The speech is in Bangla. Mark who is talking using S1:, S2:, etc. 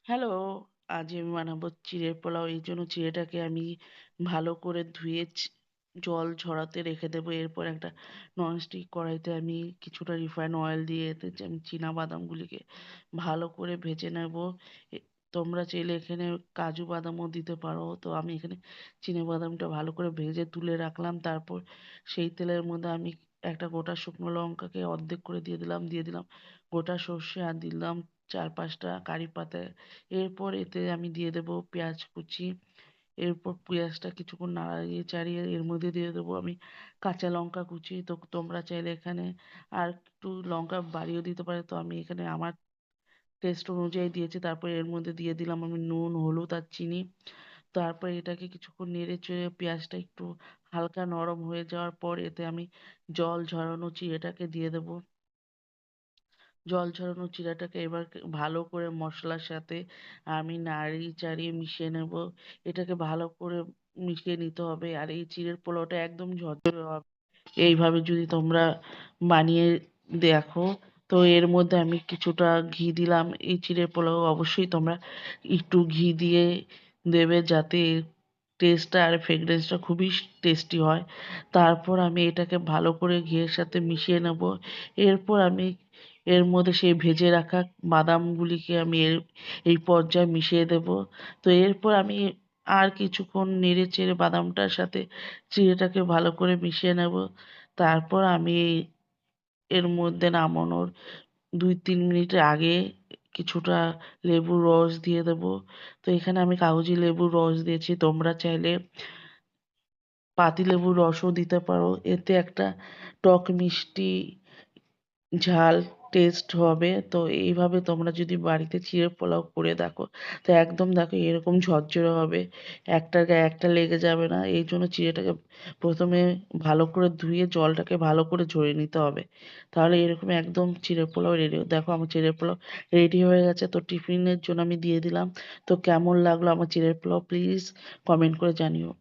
S1: হ্যালো, আজ আমি বানাবো চিড়ের পোলাও। এর জন্য চিড়েটাকে আমি ভালো করে ধুয়ে জল ঝরাতে রেখে দেবো। এরপর একটা ননস্টিক কড়াইতে আমি কিছুটা রিফাইন অয়েল দিয়ে এতে আমি বাদামগুলিকে ভালো করে ভেজে নেবো। এ তোমরা চাইলে এখানে কাজু বাদামও দিতে পারো। তো আমি এখানে বাদামটা ভালো করে ভেজে তুলে রাখলাম। তারপর সেই তেলের মধ্যে আমি একটা গোটা শুকনো লঙ্কাকে অর্ধেক করে দিয়ে দিলাম গোটা সর্ষে আর দিলাম ৪-৫ টা কারি পাতা। এরপর এতে আমি দিয়ে দেবো পেঁয়াজ কুচি। এরপর পেঁয়াজটা কিছুক্ষণ নাড়িয়ে চাড়িয়ে এর মধ্যে দিয়ে দেবো আমি কাঁচা লঙ্কা কুচি। তো তোমরা চাইলে এখানে আর একটু লঙ্কা বাড়িয়েও দিতে পারো। তো আমি এখানে আমার টেস্ট অনুযায়ী দিয়েছি। তারপর এর মধ্যে দিয়ে দিলাম আমি নুন, হলুদ আর চিনি। তারপর এটাকে কিছুক্ষণ নেড়ে চেড়ে পেঁয়াজটা একটু হালকা নরম হয়ে যাওয়ার পর এতে আমি জল ঝরানো চিড়েটাকে দিয়ে দেবো। জল ঝরানো চিড়াটাকে এবার ভালো করে মশলার সাথে আমি নাড়িয়ে চাড়িয়ে মিশিয়ে নেব। এটাকে ভালো করে মিশিয়ে নিতে হবে। আর এই চিড়ের পোলাওটা একদম ঝরঝরে হবে। এইভাবে যদি তোমরা বানিয়ে দেখো। তো এর মধ্যে আমি কিছুটা ঘি দিলাম। এই চিড়ের পোলাও অবশ্যই তোমরা একটু ঘি দিয়ে দেবে যাতে টেস্টটা আর ফ্রেগরেন্সটা খুবই টেস্টি হয়। তারপর আমি এটাকে ভালো করে ঘিয়ের সাথে মিশিয়ে নেব। এরপর আমি এর মধ্যে সেই ভেজে রাখা বাদামগুলিকে আমি এই পর্যায়ে মিশিয়ে দেব। তো এরপর আমি আর কিছুক্ষণ নেড়ে চেড়ে বাদামটার সাথে চিড়েটাকে ভালো করে মিশিয়ে নেব। তারপর আমি এর মধ্যে নামানোর ২-৩ মিনিট আগে কিছুটা লেবুর রস দিয়ে দেবো। তো এখানে আমি কাগজি লেবুর রস দিয়েছি। তোমরা চাইলে পাতিলেবুর রসও দিতে পারো। এতে একটা টক মিষ্টি ঝাল টেস্ট হবে। তো এইভাবে তোমরা যদি বাড়িতে চিড়ের পোলাও করে দেখো, তো একদম দেখো এরকম ঝরঝরে হবে। একটার গায়ে একটা লেগে যাবে না। এই জন্য চিড়েটাকে প্রথমে ভালো করে ধুয়ে জলটাকে ভালো করে ঝরিয়ে নিতে হবে। তাহলে এরকম একদম চিড়ের পোলাও রেডি। দেখো আমার চিড়ের পোলাও রেডি হয়ে গেছে। তো টিফিনের জন্য আমি দিয়ে দিলাম। তো কেমন লাগলো আমার চিড়ের পোলাও প্লিজ কমেন্ট করে জানিও।